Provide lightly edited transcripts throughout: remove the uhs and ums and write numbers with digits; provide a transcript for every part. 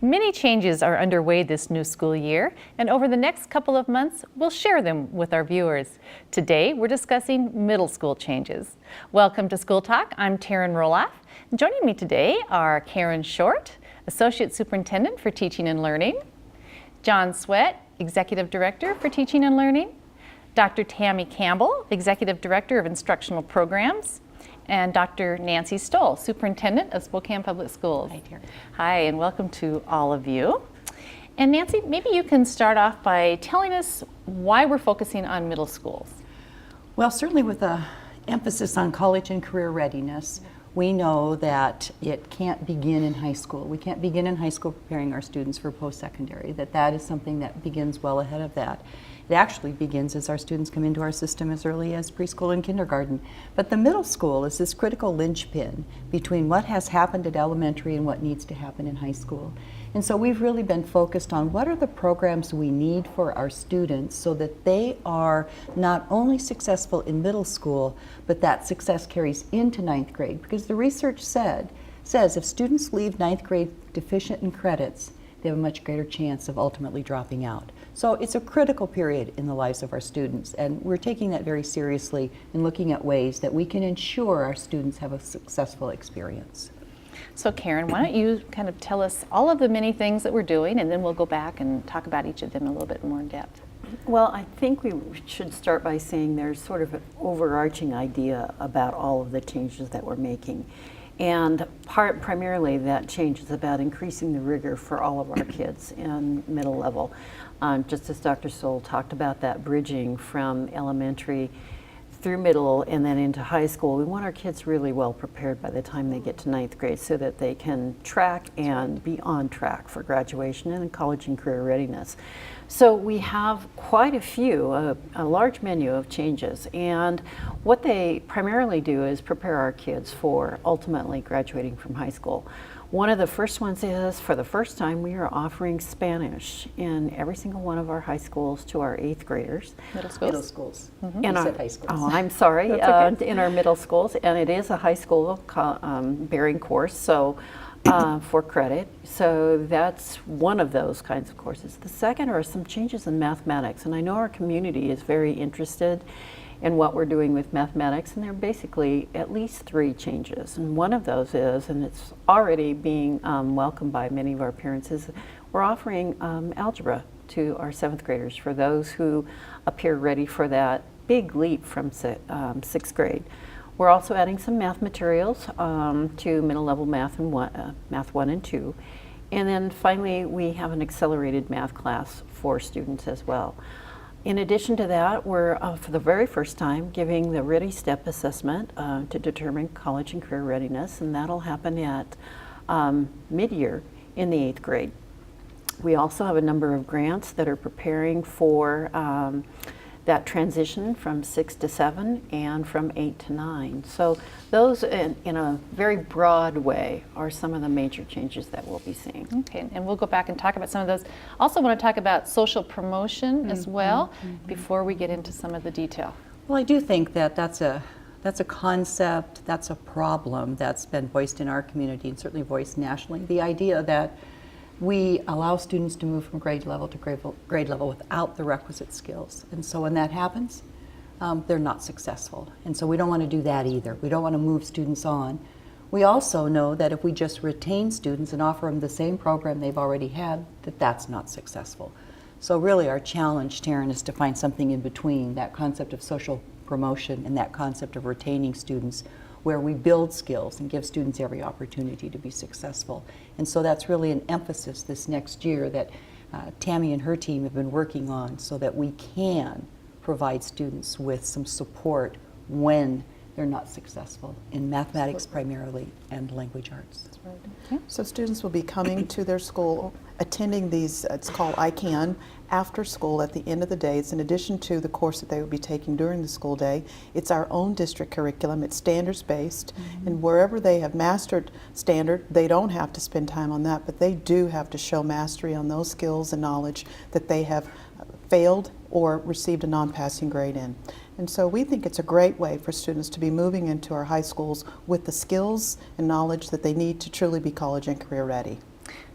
Many changes are underway this new school year, and over the next couple of months, we'll share them with our viewers. Today, we're discussing middle school changes. Welcome to School Talk. I'm Taryn Roloff. Joining me today are Karin Short, Associate Superintendent for Teaching and Learning, Jon Swett, Executive Director for Teaching and Learning, Dr. Tammy Campbell, Executive Director of Instructional Programs, and Dr. Nancy Stowell, Superintendent of Spokane Public Schools. Hi, Taryn. Hi, and welcome to all of you. And Nancy, maybe you can start off by telling us why we're focusing on middle schools. Well, certainly with an emphasis on college and career readiness, we know that it can't begin in high school. We can't begin in high school preparing our students for post-secondary, that is something that begins well ahead of that. It actually begins as our students come into our system as early as preschool and kindergarten. But the middle school is this critical linchpin between what has happened at elementary and what needs to happen in high school. And so we've really been focused on what are the programs we need for our students so that they are not only successful in middle school, but that success carries into ninth grade. Because the research says if students leave ninth grade deficient in credits, they have a much greater chance of ultimately dropping out. So it's a critical period in the lives of our students, and we're taking that very seriously and looking at ways that we can ensure our students have a successful experience. So Karin, why don't you kind of tell us all of the many things that we're doing, and then we'll go back and talk about each of them a little bit more in depth. Well, I think we should start by saying there's sort of an overarching idea about all of the changes that we're making. And primarily that change is about increasing the rigor for all of our kids in middle level. Just as Dr. Stowell talked about that bridging from elementary through middle and then into high school, we want our kids really well prepared by the time they get to ninth grade so that they can track and be on track for graduation and college and career readiness. So we have quite a few, a large menu of changes, and what they primarily do is prepare our kids for ultimately graduating from high school. One of the first ones is, for the first time, we are offering Spanish in every single one of our high schools to our 8th graders. Middle schools? Middle schools. Mm-hmm. You said high schools. Oh, I'm sorry. That's okay. In our middle schools, and it is a high school bearing course, so for credit. So that's one of those kinds of courses. The second are some changes in mathematics, and I know our community is very interested in what we're doing with mathematics, and there are basically at least 3 changes. And one of those is, and it's already being welcomed by many of our parents, is we're offering algebra to our 7th graders for those who appear ready for that big leap from 6th grade. We're also adding some math materials to middle level math and math 1 and 2. And then finally, we have an accelerated math class for students as well. In addition to that, we're for the very first time giving the Ready Step assessment to determine college and career readiness, and that'll happen at mid-year in the 8th grade. We also have a number of grants that are preparing for that transition from 6 to 7 and from 8 to 9. So those, in a very broad way, are some of the major changes that we'll be seeing. Okay, and we'll go back and talk about some of those. Also want to talk about social promotion as well before we get into some of the detail. Well, I do think that that's a concept, that's a problem that's been voiced in our community and certainly voiced nationally. The idea that we allow students to move from grade level to grade level without the requisite skills. And so when that happens, they're not successful. And so we don't want to do that either. We don't want to move students on. We also know that if we just retain students and offer them the same program they've already had, that's not successful. So really our challenge, Taryn, is to find something in between that concept of social promotion and that concept of retaining students, where we build skills and give students every opportunity to be successful. And so that's really an emphasis this next year that Tammy and her team have been working on so that we can provide students with some support when they're not successful in mathematics primarily and language arts. That's right. Okay. So students will be coming to their school, attending these, it's called ICANN, after school at the end of the day. It's in addition to the course that they will be taking during the school day. It's our own district curriculum. It's standards based, and wherever they have mastered standard, they don't have to spend time on that, but they do have to show mastery on those skills and knowledge that they have failed or received a non-passing grade in. And so we think it's a great way for students to be moving into our high schools with the skills and knowledge that they need to truly be college and career ready.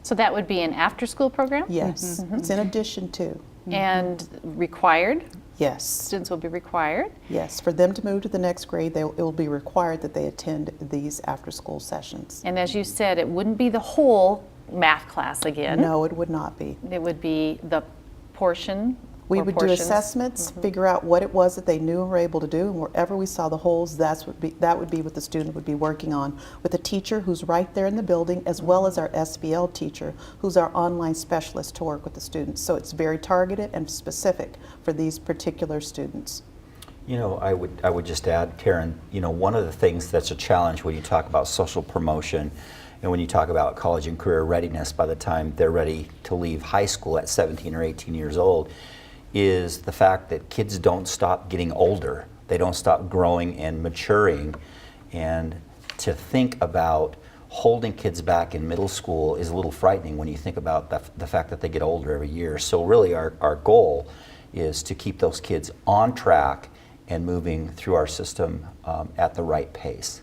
So that would be an after-school program? Yes, it's in addition to. And required? Yes, Students will be required? yes. For them to move to the next grade, it will be required that they attend these after-school sessions. And as you said, it wouldn't be the whole math class again. No, it would not be. It would be the portion. We or would do portions. assessments, figure out what it was that they knew and were able to do, and wherever we saw the holes, that would be what the student would be working on with a teacher who's right there in the building, as well as our SBL teacher, who's our online specialist to work with the students. So it's very targeted and specific for these particular students. You know, I would just add, Karin, you know, one of the things that's a challenge when you talk about social promotion and when you talk about college and career readiness by the time they're ready to leave high school at 17 or 18 years old is the fact that kids don't stop getting older. They don't stop growing and maturing. And to think about holding kids back in middle school is a little frightening when you think about the fact that they get older every year. So really our goal is to keep those kids on track and moving through our system at the right pace.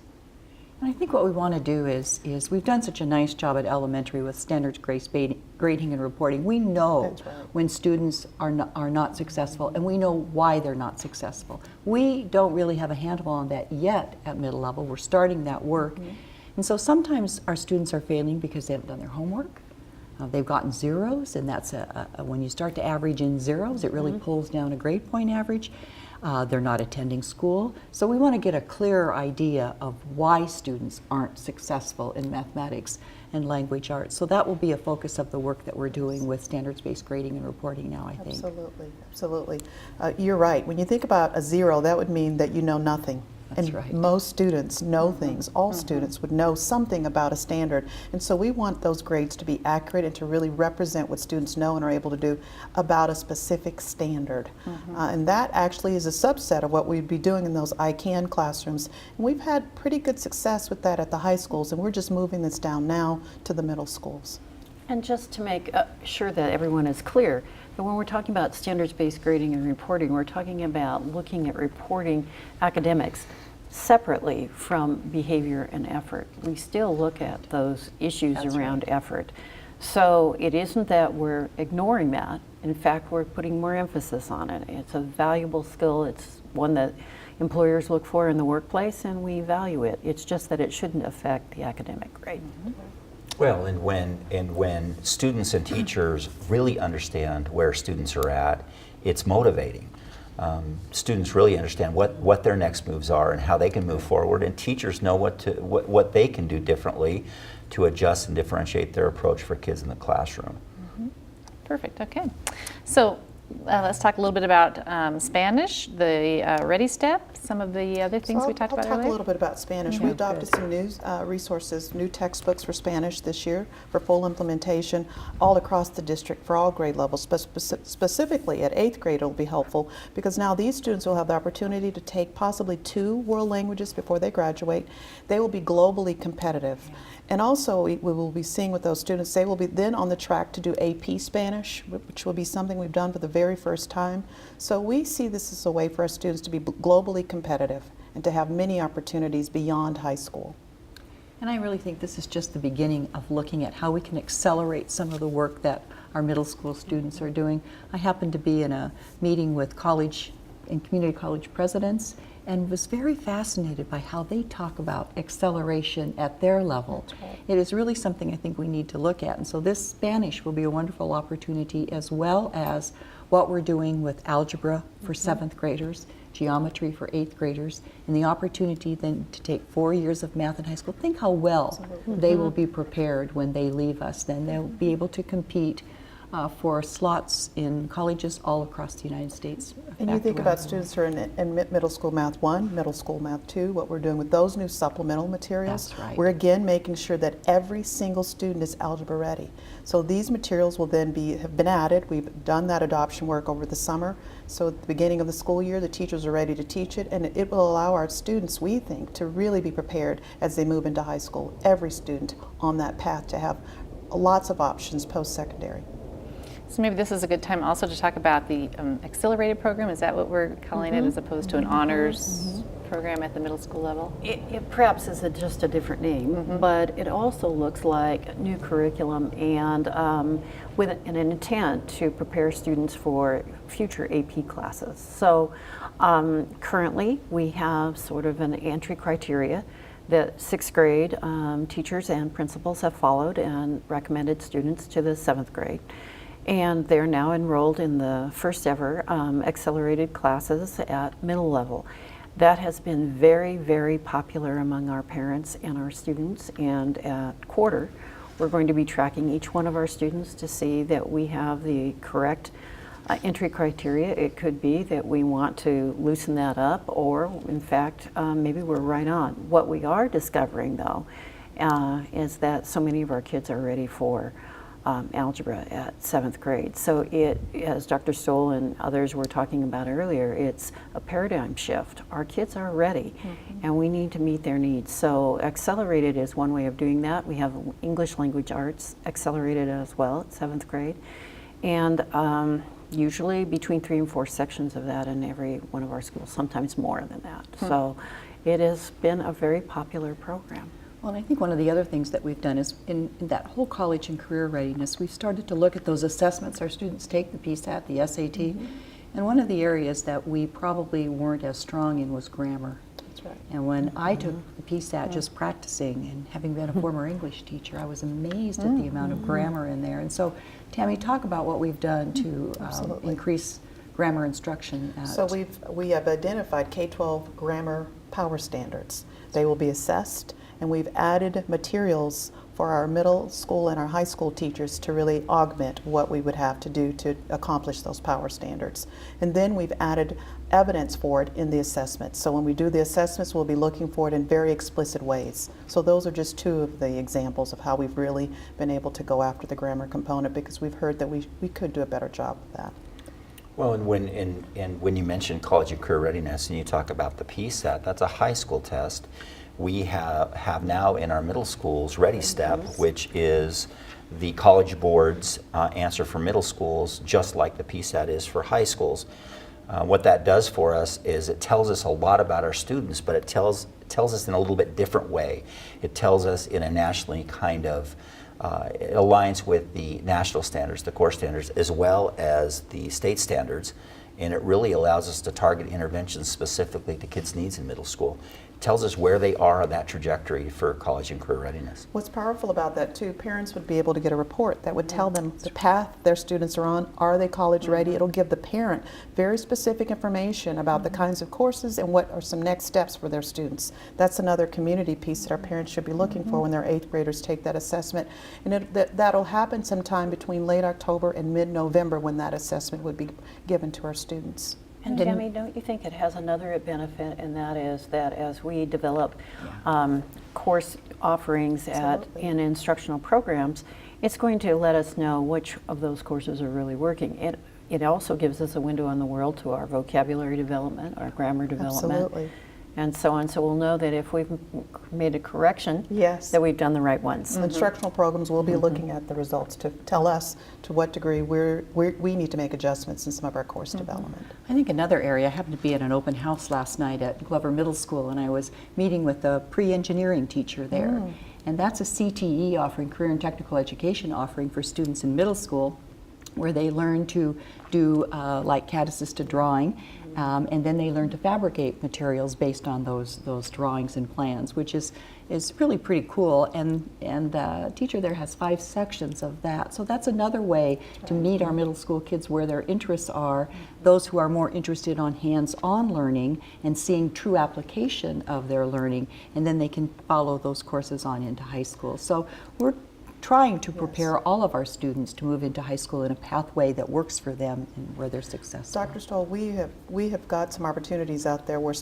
And I think what we want to do is we've done such a nice job at elementary with standards-based grading and reporting. We know That's right. when students are not successful, and we know why they're not successful. We don't really have a handle on that yet at middle level. We're starting that work. And so sometimes our students are failing because they haven't done their homework. They've gotten zeros, and that's when you start to average in zeros, it really pulls down a grade point average. They're not attending school. So we want to get a clearer idea of why students aren't successful in mathematics and language arts. So that will be a focus of the work that we're doing with standards-based grading and reporting now, I think. Absolutely, absolutely. You're right. When you think about a zero, that would mean that you know nothing. That's and right. most students know things. All students would know something about a standard. And so we want those grades to be accurate and to really represent what students know and are able to do about a specific standard. And that actually is a subset of what we'd be doing in those I CAN classrooms. And we've had pretty good success with that at the high schools, and we're just moving this down now to the middle schools. And just to make sure that everyone is clear, that when we're talking about standards-based grading and reporting, we're talking about looking at reporting academics separately from behavior and effort. We still look at those issues around effort. So it isn't that we're ignoring that. In fact, we're putting more emphasis on it. It's a valuable skill. It's one that employers look for in the workplace, and we value it. It's just that it shouldn't affect the academic grade. Well, and when students and teachers really understand where students are at, it's motivating. Students really understand what their next moves are and how they can move forward, and teachers know what they can do differently to adjust and differentiate their approach for kids in the classroom. Perfect, okay. So let's talk a little bit about Spanish, the Ready Step, some of the other things we talked about I'll talk earlier. a little bit about Spanish. We adopted some new resources, new textbooks for Spanish this year for full implementation all across the district for all grade levels. Specifically at 8th grade, it will be helpful because now these students will have the opportunity to take possibly 2 world languages before they graduate. They will be globally competitive. And also, we will be seeing with those students, they will be then on the track to do AP Spanish, which will be something we've done for the very first time. So we see this as a way for our students to be globally competitive and to have many opportunities beyond high school. And I really think this is just the beginning of looking at how we can accelerate some of the work that our middle school students are doing. I happened to be in a meeting with college and community college presidents and was very fascinated by how they talk about acceleration at their level. It is really something I think we need to look at. And so this Spanish will be a wonderful opportunity, as well as what we're doing with algebra for 7th graders, geometry for 8th graders, and the opportunity then to take 4 years of math in high school. Think how well they will be prepared when they leave us. Then they'll be able to compete for slots in colleges all across the United States. And you think about students who are in middle school math 1, middle school math 2, what we're doing with those new supplemental materials. That's right. We're again making sure that every single student is algebra ready. So these materials will then have been added. We've done that adoption work over the summer. So at the beginning of the school year, the teachers are ready to teach it, and it will allow our students, we think, to really be prepared as they move into high school. Every student on that path to have lots of options post-secondary. So maybe this is a good time also to talk about the accelerated program. Is that what we're calling it, as opposed to an honors program at the middle school level? It perhaps is just a different name, but it also looks like new curriculum and with an intent to prepare students for future AP classes. So currently we have sort of an entry criteria that 6th grade teachers and principals have followed and recommended students to the 7th grade. And they're now enrolled in the first ever accelerated classes at middle level. That has been very, very popular among our parents and our students, and at quarter, we're going to be tracking each one of our students to see that we have the correct entry criteria. It could be that we want to loosen that up, or in fact, maybe we're right on. What we are discovering though, is that so many of our kids are ready for algebra at 7th grade. So it, as Dr. Stowell and others were talking about earlier, it's a paradigm shift. Our kids are ready and we need to meet their needs. So accelerated is one way of doing that. We have English language arts accelerated as well at 7th grade. And usually between 3 and 4 sections of that in every one of our schools, sometimes more than that. So it has been a very popular program. Well, and I think one of the other things that we've done is in that whole college and career readiness, we've started to look at those assessments our students take, the PSAT, the SAT, and one of the areas that we probably weren't as strong in was grammar. That's right. And when I took the PSAT, just practicing and having been a former English teacher, I was amazed at the amount of grammar in there. And so, Tammy, talk about what we've done to increase grammar instruction. So we have identified K-12 grammar power standards. They will be assessed, and we've added materials for our middle school and our high school teachers to really augment what we would have to do to accomplish those power standards. And then we've added evidence for it in the assessments. So when we do the assessments, we'll be looking for it in very explicit ways. So those are just 2 of the examples of how we've really been able to go after the grammar component, because we've heard that we could do a better job of that. Well, and when you mention college and career readiness and you talk about the PSAT, that's a high school test. We have now in our middle schools Ready Step, which is the College Board's answer for middle schools, just like the PSAT is for high schools. What that does for us is it tells us a lot about our students, but it tells us in a little bit different way. It tells us in a nationally kind of, it aligns with the national standards, the core standards, as well as the state standards, and it really allows us to target interventions specifically to kids' needs in middle school. Tells us where they are on that trajectory for college and career readiness. What's powerful about that too, parents would be able to get a report that would tell them the path their students are on. Are they college ready? It'll give the parent very specific information about the kinds of courses and what are some next steps for their students. That's another community piece that our parents should be looking for when their 8th graders take that assessment. And that'll happen sometime between late October and mid-November when that assessment would be given to our students. And Tammy, don't you think it has another benefit, and that is that as we develop course offerings in instructional programs, it's going to let us know which of those courses are really working. It also gives us a window on the world to our vocabulary development, our grammar development. Absolutely. And so on. So we'll know that if we've made a correction, Yes. that we've done the right ones. Instructional programs will be looking at the results to tell us to what degree we need to make adjustments in some of our course development. I think another area, I happened to be at an open house last night at Glover Middle School, and I was meeting with a pre-engineering teacher there. And that's a CTE offering, career and technical education offering for students in middle school, where they learn to do like CAD-assisted drawing, and then they learn to fabricate materials based on those drawings and plans, which is really pretty cool. And the teacher there has 5 sections of that. So that's another way to meet our middle school kids where their interests are, those who are more interested on hands-on learning and seeing true application of their learning, and then they can follow those courses on into high school. So we're trying to prepare all of our students to move into high school in a pathway that works for them and where they're successful. Dr. Stowell, we have got some opportunities out there where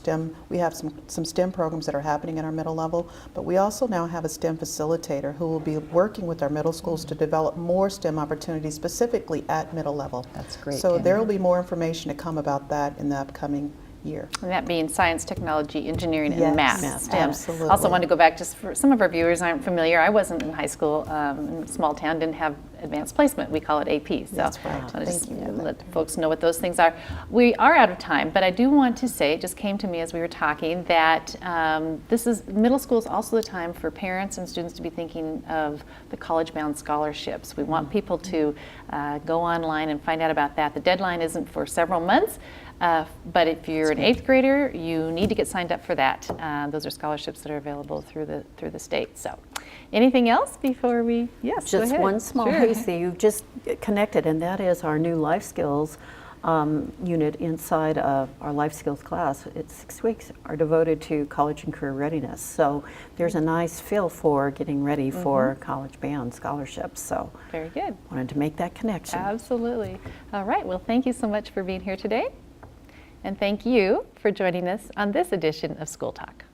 we have some STEM programs that are happening in our middle level, but we also now have a STEM facilitator who will be working with our middle schools to develop more STEM opportunities specifically at middle level. That's great. So Tammy. there will be more information to come about that in the upcoming year. And that being science, technology, engineering, Yes, and math. Math, And absolutely. Also want to go back, just for some of our viewers aren't familiar, I wasn't in high school in a small town, didn't have advanced placement. We call it AP. So That's right. I want to just Thank you for that. let folks know what those things are. We are out of time, but I do want to say, it just came to me as we were talking, that this is middle school is also the time for parents and students to be thinking of the college-bound scholarships. We want people to go online and find out about that. The deadline isn't for several months. But if you're an 8th grader, you need to get signed up for that. Those are scholarships that are available through the state. So, anything else before we? Yes, go Just ahead. one small Sure. piece that you've just connected, and that is our new life skills unit inside of our life skills class. It's 6 weeks are devoted to college and career readiness. So there's a nice feel for getting ready for college band scholarships. So Very good. wanted to make that connection. Absolutely. All right. Well, thank you so much for being here today, and thank you for joining us on this edition of School Talk.